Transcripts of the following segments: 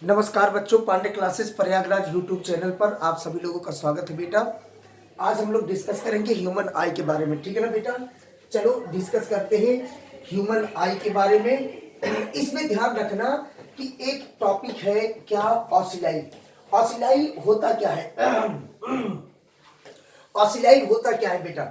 नमस्कार बच्चों, Pandey classes Prayagraj YouTube channel पर आप सभी लोगों का स्वागत है बेटा। आज हम लोग डिस्कस करेंगे ह्यूमन आई के बारे में, ठीक है ना बेटा। चलो डिस्कस करते हैं ह्यूमन आई के बारे में। इसमें ध्यान रखना कि एक टॉपिक है क्या, ऑसिलाई। ऑसिलाई होता क्या है? ऑसिलाई होता क्या है बेटा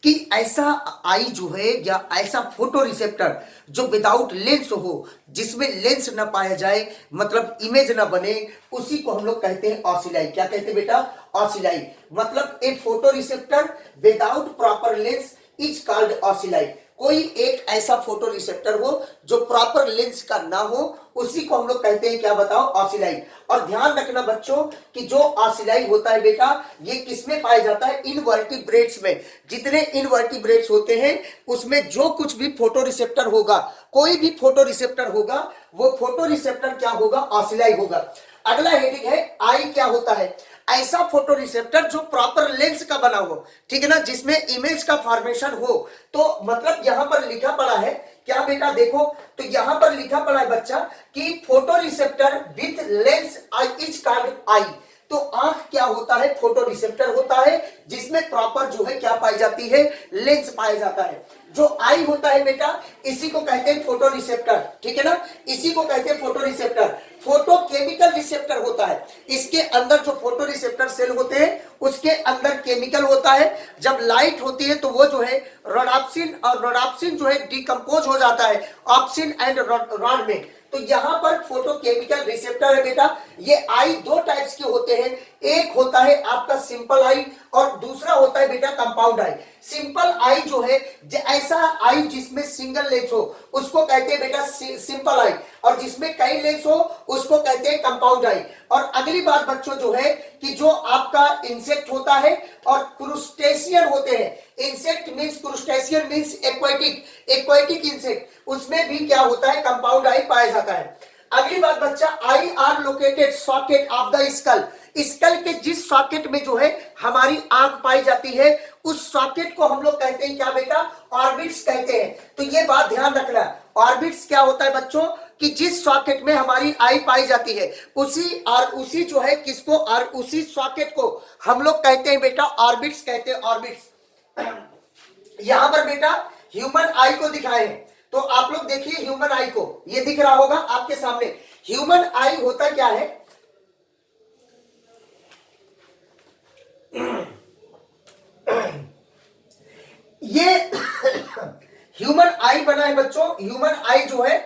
कि ऐसा आई जो है या ऐसा फोटो रिसेप्टर जो विदाउट लेंस हो, जिसमें लेंस ना पाया जाए, मतलब इमेज ना बने, उसी को हम लोग कहते हैं ऑसिलाई। क्या कहते हैं बेटा? ऑसिलाई। मतलब एक photo receptor without proper lens is called ocelli. कोई एक ऐसा फोटो रिसेप्टर हो जो प्रॉपर लेंस का ना हो, उसी को हम लोग कहते हैं क्या, बताओ? ऑसिलाई। और ध्यान रखना बच्चों कि जो ऑसिलाई होता है बेटा, ये किसमें पाया जाता है? इनवर्टिब्रेट्स में। जितने इनवर्टिब्रेट्स होते हैं उसमें जो कुछ भी फोटो रिसेप्टर होगा, कोई भी फोटो रिसेप्टर होगा, वो फोटो रिसेप्टर क्या होगा? ऑसिलाई होगा। अगला हेडिंग है आई क्या होता है? ऐसा फोटो रिसेप्टर जो प्रॉपर लेंस का बना हो, ठीक है ना, जिसमें इमेज का फॉर्मेशन हो। तो मतलब यहां पर लिखा पड़ा है क्या बेटा? देखो तो यहां पर लिखा पड़ा है बच्चा कि photo receptor with lens I is called I. तो आंख क्या होता है? फोटो रिसेप्टर होता है जिसमें प्रॉपर जो है क्या पाई जाती है? लेंस पाया जाता है। जो आई होता है बेटा, इसी को कहते हैं फोटो रिसेप्टर, ठीक है ना, इसी को कहते हैं photo receptor. Photo chemical receptor होता है। इसके अंदर जो फोटो रिसेप्टर सेल होते हैं उसके अंदर केमिकल होता है। जब लाइट होती है तो वो जो है रोडाप्सिन, और रोडाप्सिन जो है डिकम्पोज हो जाता है ऑप्सिन एंड रॉड में। तो यहां पर फोटो केमिकल रिसेप्टर है बेटा। ये आई दो टाइप्स के होते हैं। एक होता है आपका सिंपल आई और दूसरा होता है बेटा कंपाउंड आई। सिंपल आई जो है, ऐसा आई जिसमें सिंगल लेंस हो, उसको कहते हैं बेटा सिंपल आई, और जिसमें कई लेंस हो उसको कहते हैं कंपाउंड आई। और अगली बात बच्चों जो है कि जो आपका इंसेक्ट होता है और क्रूस्टेशियन होते हैं। Insect means, crustacean means aquatic, aquatic insect, उसमें भी क्या होता है? कंपाउंड आई पाया जाता है। अगली बात बच्चा, eye are located socket of the skull. Skull के जिस सॉकेट में जो है हमारी आंख पाई जाती है, उस सॉकेट को हम लोग कहते हैं क्या बेटा? ऑर्बिट्स कहते हैं। तो ये बात ध्यान रखना, ऑर्बिट्स क्या होता है बच्चों कि जिस सॉकेट में हमारी आई पाई जाती है, उसी जो है किसको, और उसी सॉकेट को हम लोग कहते हैं बेटा ऑर्बिट्स कहते हैं, ऑर्बिट्स। यहां पर बेटा ह्यूमन आई को दिखाए हैं, तो आप लोग देखिए ह्यूमन आई को, ये दिख रहा होगा आपके सामने। ह्यूमन आई होता क्या है? ये ह्यूमन आई बना है बच्चों। ह्यूमन आई जो है,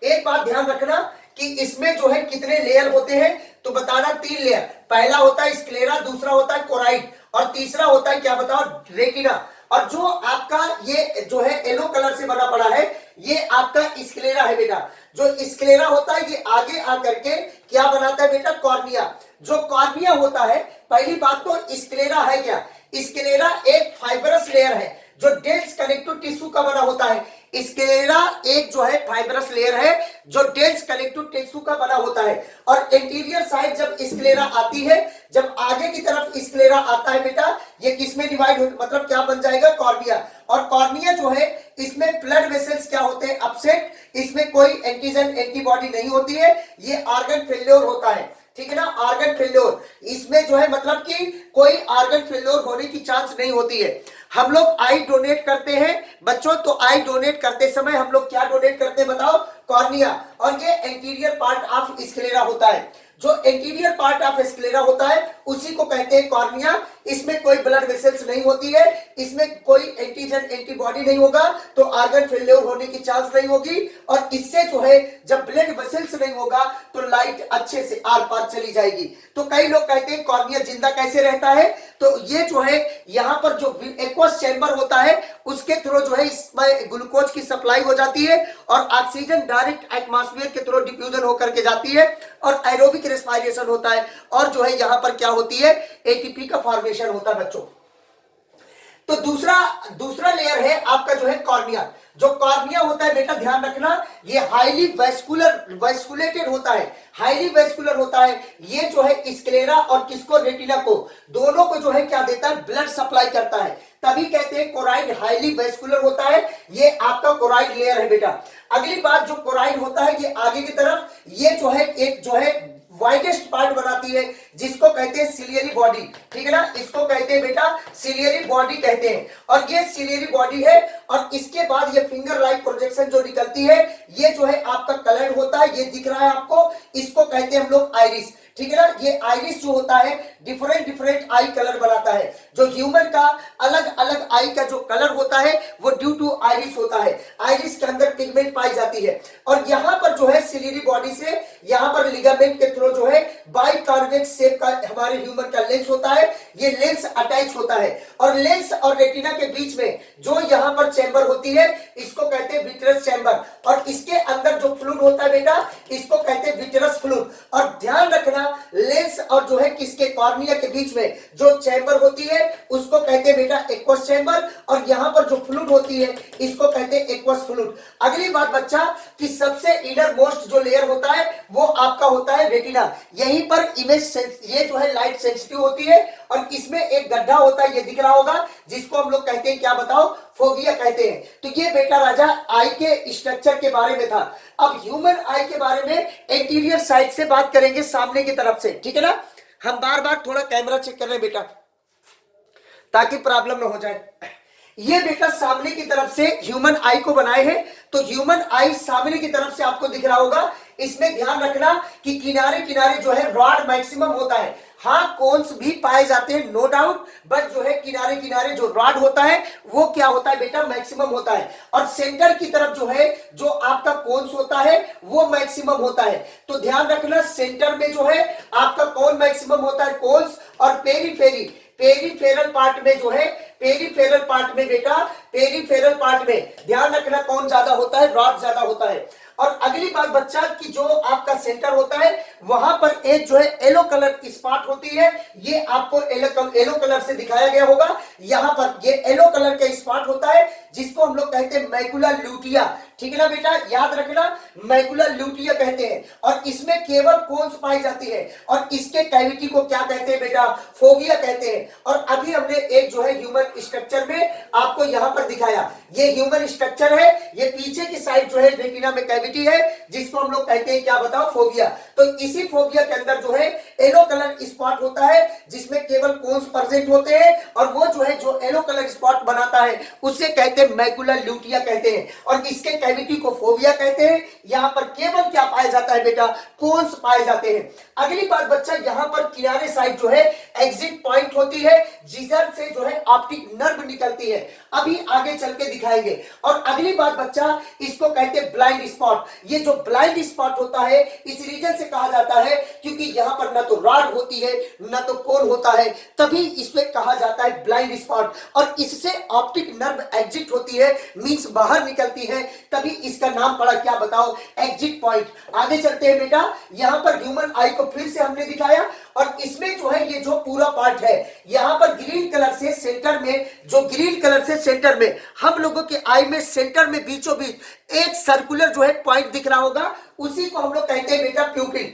एक बात ध्यान रखना कि इसमें जो है कितने लेयर होते हैं, तो बताना 3 लेयर। पहला होता है स्क्लेरा, दूसरा होता है कोराइड, और तीसरा होता है क्या बताओ? रेटिना। और जो आपका ये जो है येलो कलर से बना पड़ा है, ये आपका स्क्लेरा है बेटा। जो स्क्लेरा होता है ये आगे आकर के क्या बनाता है बेटा? कॉर्निया। जो कॉर्निया होता है, पहली बात तो स्क्लेरा है क्या? स्क्लेरा एक फाइबरस लेयर है जो डेंस कनेक्टिव टिश्यू का बना होता है। स्क्लेरा एक जो है फाइबरस लेयर है जो डेंस कनेक्टिव टिश्यू का बना होता है। और इंटीरियर साइड जब स्क्लेरा आती है, जब आगे की तरफ स्क्लेरा आता है बेटा, ये किसमें डिवाइड हो, मतलब क्या बन जाएगा? कॉर्निया। और कॉर्निया जो है, इसमें ब्लड वेसल्स क्या होते हैं? अपसेट। इसमें कोई एंटीजन एंटीबॉडी नहीं होती है। ये ऑर्गन फेल्योर होता है, ठीक है ना, ऑर्गन फेल्योर। इसमें जो है मतलब कि कोई ऑर्गन फेल्योर होने की चांस नहीं होती है। हम लोग आई डोनेट करते हैं बच्चों, तो आई डोनेट करते समय हम लोग क्या डोनेट करते हैं बताओ? कॉर्निया। और ये एंटीरियर पार्ट ऑफ स्क्लेरा होता है। जो एंटीरियर पार्ट ऑफ स्क्लेरा होता है उसी को कहते हैं कॉर्निया। इसमें कोई ब्लड वेसल्स नहीं होती है, इसमें कोई एंटीजन एंटीबॉडी नहीं होगा, तो ऑर्गन फेल्योर होने की चांस नहीं होगी। और इससे जो है जब ब्लड वेसल्स नहीं होगा तो लाइट अच्छे से आर पार चली जाएगी। तो कई लोग कहते हैं कॉर्निया जिंदा कैसे रहता है? तो ये जो है यहाँ पर जो एक्वस चैम्बर होता है उसके थ्रू जो है इसमें ग्लूकोज की सप्लाई हो जाती है, और ऑक्सीजन डायरेक्ट एटमॉस्फेयर के थ्रू डिफ्यूजन होकर के जाती है, और एरोबिक रेस्पिरेशन होता है, और जो है यहां पर क्या होती है? एटीपी का फॉर्मेशन होता है बच्चों। तो दूसरा लेयर है आपका जो है कॉर्निया। जो कॉर्निया होता है बेटा, ध्यान रखना, ये हाईली वैस्कुलेटेड होता है, हाईली वैस्कुलर होता है। ये जो है स्क्लेरा और किसको? रेटिना को, दोनों को जो है क्या देता है? ब्लड सप्लाई करता है। तभी कहते हैं कोराइड हाईली वैस्कुलर होता है। ये आपका कोराइड लेयर है बेटा। अगली बात, जो कोराइड होता है ये आगे की तरफ, ये जो है एक जो है वाइडेस्ट पार्ट बनाती है, जिसको कहते हैं सिलियरी बॉडी, ठीक है ना, इसको कहते हैं बेटा सिलियरी बॉडी कहते हैं। और ये सिलियरी बॉडी है, और इसके बाद ये फिंगर लाइक प्रोजेक्शन जो निकलती है, ये जो है आपका कलर्ड होता है, ये दिख रहा है आपको, इसको कहते हैं हम लोग आइरिस, ठीक है ना। ये आइरिस जो होता है डिफरेंट डिफरेंट आई कलर बनाता है। जो ह्यूमन का अलग अलग आई का जो कलर होता है वो ड्यू टू आइरिस होता है, आइरिस के अंदर पिगमेंट पाई जाती है। और यहाँ पर जो है सिलियरी बॉडी से यहाँ पर लिगामेंट के थ्रू जो है बाइकॉन्वेक्स शेप का हमारे ह्यूमन का लेंस होता है, ये लेंस अटैच होता है। और लेंस और रेटिना के बीच में जो यहाँ पर चैम्बर होती है, इसको कहते हैं विट्रस चैम्बर, और इसके अंदर जो फ्लूइड होता है बेटा, इसको कहते हैं विट्रस फ्लूइड। और ध्यान रखना, लेंस और जो है किसके कॉर्निया के बीच में जो चैम्बर होती है उसको कहते हैं बेटा एक्वस चैम्बर, और यहां पर जो फ्लूइड होती है इसको कहते हैं एक्वस फ्लूइड। अगली बात बच्चा कि सबसे इनर मोस्ट जो लेयर होता है वो आपका होता है रेटिना। यहीं पर इमेज ये जो है लाइट सेंसिटिव होती है, और इसमें एक गड्ढा होता है, ये दिख रहा होगा, जिसको हम लोग कहते हैं क्या बताओ, फोविया कहते हैं। तो ये बेटा राजा आई के स्ट्रक्चर के बारे में था। अब ह्यूमन आई के बारे में इंटीरियर साइड से बात करेंगे, सामने की तरफ से, ठीक है ना। हम बार बार थोड़ा कैमरा चेक कर रहे हैं बेटा, ताकि प्रॉब्लम ना हो जाए। ये बेटा सामने की तरफ से ह्यूमन आई को बनाए हैं, तो ह्यूमन आई सामने की तरफ से आपको दिख रहा होगा। इसमें ध्यान रखना कि किनारे किनारे जो है रॉड मैक्सिमम होता है, हाँ कोन्स भी पाए जाते हैं नो डाउट, बट जो है किनारे किनारे जो रॉड होता है वो क्या होता है बेटा, मैक्सिमम होता है। और सेंटर की तरफ जो है जो आपका कोन्स होता है वो मैक्सिमम होता है। तो ध्यान रखना, सेंटर में जो है आपका कौन मैक्सिमम होता है, कोन्स, और पेरीफेरल पार्ट में जो है, पेरीफेरल पार्ट में बेटा, पेरीफेरल पार्ट में ध्यान रखना कौन ज्यादा होता है, रॉड ज्यादा होता है। और अगली बात बच्चा कि जो आपका सेंटर होता है वहां पर एक जो है येलो कलर स्पॉट होती है, ये आपको येलो कलर से दिखाया गया होगा। यहां पर ये येलो कलर का स्पॉट होता है जिसको हम लोग कहते हैं मैकुला ल्यूटिया, ठीक है ना बेटा, याद रखना मैकुला ल्यूटिया कहते हैं। और इसमें केवल कोन्स पाई जाती है, और इसके कैविटी को क्या कहते हैं बेटा, फोविया कहते हैं। और अभी हमने एक जो है ह्यूमन स्ट्रक्चर में आपको यहां पर दिखाया, ये ह्यूमन स्ट्रक्चर है, ये पीछे की साइड जो है रेटिना में कैविटी है, जिसको हम लोग कहते हैं क्या बताओ, फोविया। तो इसी फोविया के अंदर जो है येलो कलर स्पॉट होता है, जिसमें केवल कोन्स प्रेजेंट होते हैं, और वो जो है जो येलो कलर स्पॉट बनाता है उससे कहते हैं मैकुला ल्यूटिया कहते हैं, और इसके कैविटी को फोविया कहते हैं। यहां पर केवल क्या पाया जाता है बेटा, कोन्स पाए जाते हैं। अगली बात बच्चा, यहां पर किनारे साइड जो है एग्जिट पॉइंट होती है, जिधर से जो है ऑप्टिक नर्व निकलती है, अभी आगे चल के दिखाएंगे। और अगली बात बच्चा, इसको कहते हैं ब्लाइंड स्पॉट। ये जो ब्लाइंड स्पॉट होता है इस रीजन से कहा जाता है क्योंकि यहां पर ना तो रॉड होती है ना तो कोन होता है, तभी इसमें कहा जाता है ब्लाइंड स्पॉट। और इससे ऑप्टिक नर्व एग्जिट होती है, मींस बाहर निकलती है, तभी इसका नाम पड़ा क्या बताओ, एग्जिट पॉइंट। आगे चलते हैं बेटा, यहां पर ह्यूमन आई को फिर से हमने दिखाया, और इसमें जो है ये जो पूरा पार्ट है, यहां पर ग्रीन कलर से सेंटर में, जो ग्रीन कलर से सेंटर में हम लोगों के आई में सेंटर में बीचों बीच एक सर्कुलर जो है पॉइंट दिख रहा होगा, उसी को हम लोग कहते हैं बेटा प्यूपिल।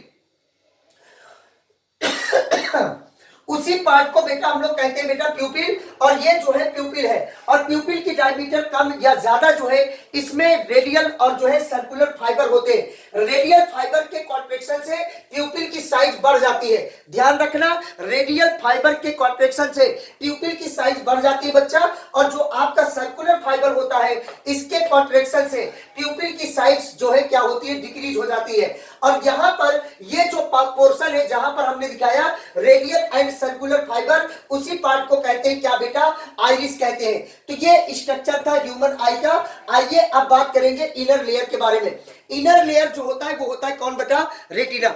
उसी पार्ट को बेटा हम लोग कहते हैं बेटा प्यूपिल, और ये जो है प्यूपिल है। और प्यूपिल की डायमीटर कम या ज्यादा जो है इसमें रेडियल और जो है सर्कुलर फाइबर होते हैं। रेडियल फाइबर के कॉन्ट्रैक्शन से प्यूपिल की साइज बढ़ जाती है। ध्यान रखना, रेडियल फाइबर के कॉन्ट्रैक्शन से प्यूपिल की साइज बढ़ जाती है बच्चा, और जो आपका सर्कुलर फाइबर होता है इसके कॉन्ट्रैक्शन से प्यूपिल की साइज जो है क्या होती है, डिक्रीज हो जाती है। और यहां पर ये जो पोर्शन है जहां पर हमने दिखाया रेडियल एंड सर्कुलर फाइबर, उसी पार्ट को कहते हैं क्या बेटा, आइरिस कहते हैं। तो ये स्ट्रक्चर था ह्यूमन आई का। आइए अब बात करेंगे इनर लेयर के बारे में। इनर लेयर जो होता है वो होता है कौन बेटा, रेटिना।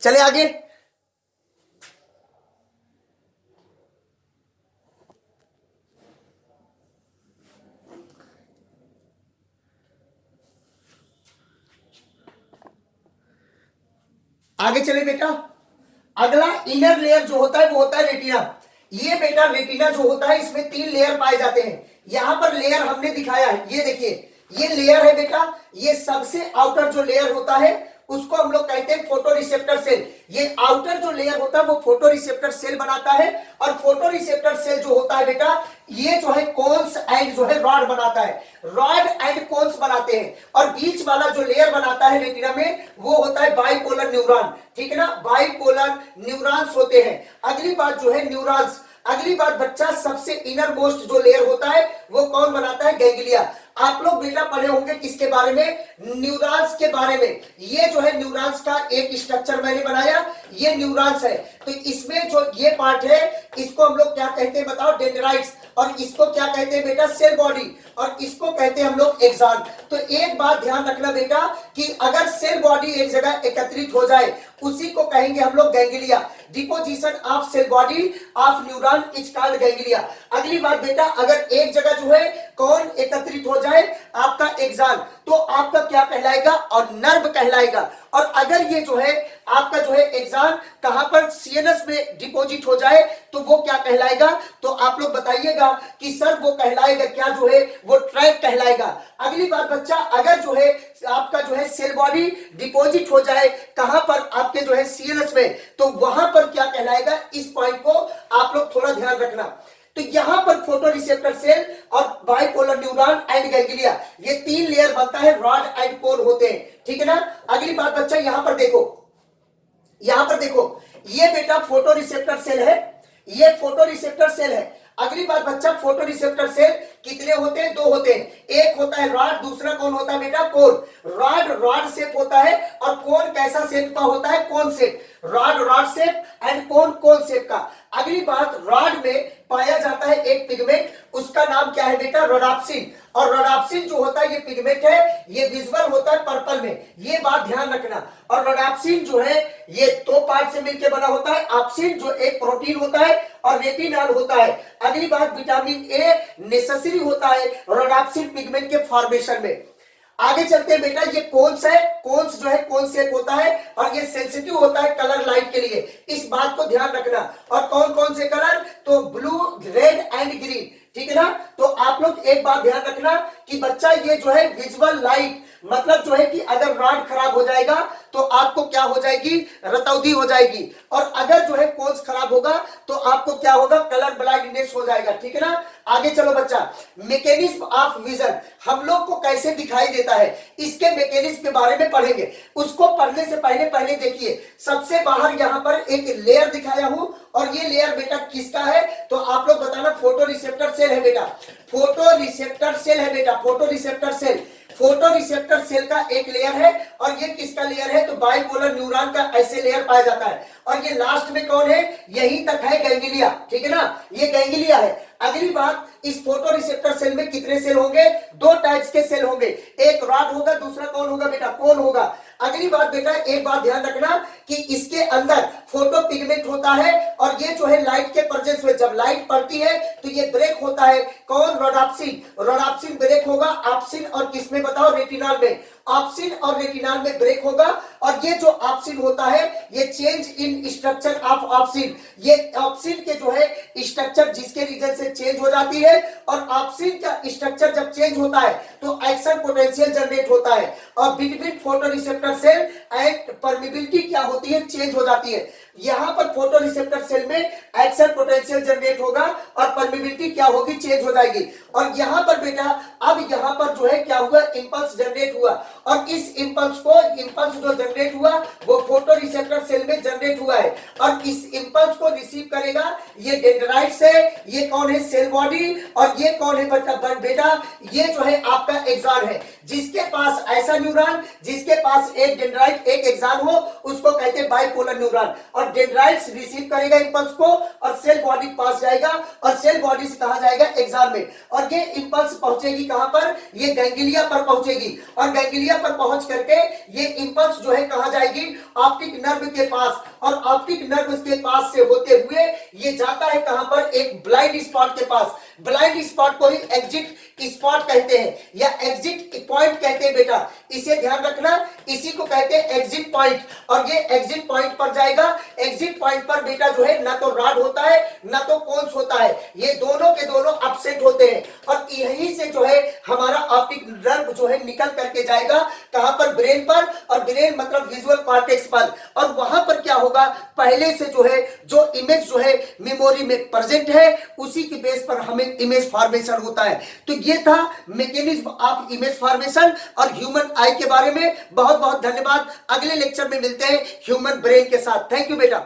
चले आगे, आगे चले बेटा। अगला इनर लेयर जो होता है वो होता है रेटिना। ये बेटा रेटिना जो होता है इसमें 3 लेयर पाए जाते हैं। यहां पर लेयर हमने दिखाया है, ये देखिए ये लेयर है बेटा, ये सबसे आउटर जो लेयर होता है उसको हम लोग कहते हैं फोटो रिसेप्टर सेल। ये आउटर जो लेयर होता है वो फोटो रिसेप्टर सेल बनाता है, और फोटो रिसेप्टर सेल जो होता है बेटा ये जो है कोन्स एंड जो है रॉड बनाता है, रॉड एंड कोन्स बनाते हैं, और बीच वाला जो लेयर बनाता है रेटिना में वो होता है बाइपोलर न्यूरॉन, ठीक है ना, बाइपोलर न्यूरॉन्स होते हैं। अगली बात जो है न्यूरॉन्स, अगली बात बच्चा सबसे इनर मोस्ट जो लेयर होता है वो कौन बनाता है, गैंग्लिया। आप लोग बेटा पढ़े होंगे किसके बारे में, न्यूरॉन्स के बारे में। ये जो है न्यूरॉन्स का एक स्ट्रक्चर मैंने बनाया, ये न्यूरॉन्स है। तो इसमें जो ये पार्ट है इसको हम लोग क्या कहते हैं बताओ, डेंड्राइट्स, और इसको क्या कहते हैं बेटा, सेल बॉडी, और इसको कहते हैं हम लोग एक्सॉन। तो एक बात ध्यान रखना बेटा कि अगर सेल बॉडी एक जगह एकत्रित हो जाए उसी को कहेंगे हम लोग ganglia. Deposition of cell body of neuron is called ganglia. अगली बात बेटा अगर एक जगह जो है कौन एकत्रित हो जाए, आपका एक्सॉन, तो आपका क्या कहलाएगा, और नर्व कहलाएगा। और अगर ये जो है आपका जो है एक्सॉन कहां पर, सीएनएस में डिपॉजिट हो जाए तो वो क्या कहलाएगा, तो आप लोग बताइएगा कि सर वो कहलाएगा क्या, जो है वो ट्रैक कहलाएगा। अगली बात बच्चा अगर जो है आपका जो है सेल बॉडी डिपॉजिट हो जाए कहां पर, आपके जो है सीएनएस में, तो वहां पर क्या कहलाएगा, इस पॉइंट को आप लोग थोड़ा ध्यान रखना। तो यहां पर फोटो रिसेप्टर सेल और बाइपोलर न्यूरॉन एंड गैंग्लिया, ये तीन लेयर बनता है, रॉड एंड कोन होते हैं, ठीक है ना। अगली बात बच्चा यहां पर देखो, यहां पर देखो, ये बेटा फोटो रिसेप्टर सेल है, ये फोटो रिसेप्टर सेल है। अगली बात बच्चा फोटो रिसेप्टर सेल कितने होते हैं, दो होते हैं, एक होता है रॉड, दूसरा कौन होता है बेटा, कोन। रॉड रॉड शेप होता है, और कोन कैसा शेप का होता है, cone shape. Rod rod shape and cone cone shape का। अगली बात रॉड में पाया जाता है एक पिगमेंट, उसका नाम क्या है बेटा, रोडाप्सिन। और रोडाप्सिन जो होता है ये पिगमेंट है, ये विजुअल होता है पर्पल में, ये बात ध्यान रखना। और रोडाप्सिन जो है ये दो पार्ट से मिलकर बना होता है, ऑप्सिन जो एक प्रोटीन होता है और रेटिनॉल होता है। अगली बात विटामिन ए नेसेसरी होता है रोडाप्सिन पिगमेंट के फॉर्मेशन में। आगे चलते हैं बेटा, ये कोन्स है, कोन्स जो है कोन शेप होता है, और ये सेंसिटिव होता है कलर लाइट के लिए, इस बात को ध्यान रखना। और कौन कौन से कलर, तो ब्लू, रेड एंड ग्रीन, ठीक है ना। तो आप लोग एक बात ध्यान रखना कि बच्चा ये जो है विजुअल लाइट, मतलब जो है कि अगर रॉड खराब हो जाएगा तो आपको क्या हो जाएगी, रतौंधी हो जाएगी, और अगर जो है कोन्स खराब होगा तो आपको क्या होगा, कलर ब्लाइंडनेस हो जाएगा, ठीक है ना। आगे चलो बच्चा, मैकेनिज्म ऑफ विजन हम लोग को कैसे दिखाई देता है, इसके मैकेनिज्म के बारे में पढ़ेंगे। उसको पढ़ने से पहले पहले देखिए, सबसे बाहर यहाँ पर एक लेयर दिखाया हूं, और ये लेयर बेटा किसका है, तो आप लोग बताना, फोटो रिसेप्टर सेल है बेटा, फोटो रिसेप्टर सेल है बेटा, photo receptor cell. Photo receptor cell का एक लेयर है, और ये किसका लेयर है, तो बाइपोलर न्यूरॉन का ऐसे लेयर पाया जाता है। और ये लास्ट में कौन है, यहीं तक है गैंग्लिया, ठीक है ना, ये गैंग्लिया है। अगली बात, इस फोटो रिसेप्टर सेल में कितने सेल होंगे, दो टाइप्स के सेल होंगे, एक रॉड होगा, दूसरा कौन होगा बेटा, कोन होगा। अगली बात बेटा एक बात ध्यान रखना कि इसके अंदर फोटो पिगमेंट होता है, और ये जो है लाइट के प्रेजेंस में, जब लाइट पड़ती है तो ये ब्रेक होता है, कौन, रोडाप्सिन। रोडाप्सिन ब्रेक होगा ऑप्सिन और किसमें बताओ, रेटिनॉल में। ऑप्सिन और रेटिनॉल में ब्रेक होगा, और ये जो ऑप्सिन होता है ये change in structure of obscene, ये ऑप्सिन के जो है स्ट्रक्चर जिसके रीजन से चेंज हो जाती है, और ऑप्सिन का स्ट्रक्चर जब चेंज होता है तो एक्शन पोटेंशियल जनरेट होता है, और between photo receptor cell and permeability क्या होती है, चेंज हो जाती है। यहां पर फोटो रिसेप्टर सेल में एक्शन पोटेंशियल जनरेट होगा, और परमिबिलिटी क्या होगी, चेंज हो जाएगी। और यहां पर बेटा अब यहां पर जो है क्या हुआ, इंपल्स जनरेट हुआ, और इस इंपल्स जो जनरेट हुआ वो फोटो रिसेप्टर सेल में जनरेट हुआ है, और इस इंपल्स को रिसीव करेगा ये डेंड्राइट्स है, ये कौन है, सेल बॉडी, और ये कौन है बेटा, ये जो है आपका एक्सॉन है। जिसके पास ऐसा न्यूरॉन जिसके पास एक डेंड्राइट एक एक्सॉन हो उसको कहते हैं बाइपोलर न्यूरॉन, और डेंड्राइट्स रिसीव करेगा इंपल्स को, और सेल बॉडी पास जाएगा, और सेल बॉडी से कहा जाएगा एक्सॉन में, और ये इंपल्स पहुंचेगी कहां पर, ये गैंग्लिया पर पहुंचेगी, और गैंग्लिया पर पहुंच करके ये इंपल्स जो है कहां जाएगी, ऑप्टिक नर्व के पास, और ऑप्टिक नर्व के पास से होते हुए ये जाता है कहां पर, एक ब्लाइंड स्पॉट के पास। ब्लाइंड स्पॉट को ही एग्जिट स्पॉट कहते हैं, या एग्जिट पॉइंट कहते हैं बेटा। इसे ध्यान रखना, इसी को कहते हैं एग्जिट पॉइंट, और ये एग्जिट पॉइंट पर जाएगा। एग्जिट पॉइंट पर बेटा जो है ना तो रॉड होता है ना तो कोन्स होता है, ये दोनों के दोनों अपसेट होते हैं, और यहीं से जो है हमारा ऑप्टिक नर्व जो है निकल करके जाएगा कहां पर, ब्रेन पर, और ब्रेन मतलब विजुअल कॉर्टेक्स पर, और वहां पर क्या होगा, पहले से जो है जो इमेज जो है मेमोरी में प्रेजेंट है उसी के बेस पर हमें इमेज फॉर्मेशन होता है। तो ये था मैकेनिज्म ऑफ इमेज फॉर्मेशन और ह्यूमन आई के बारे में। बहुत बहुत धन्यवाद, अगले लेक्चर में मिलते हैं ह्यूमन ब्रेन के साथ। थैंक यू बेटा।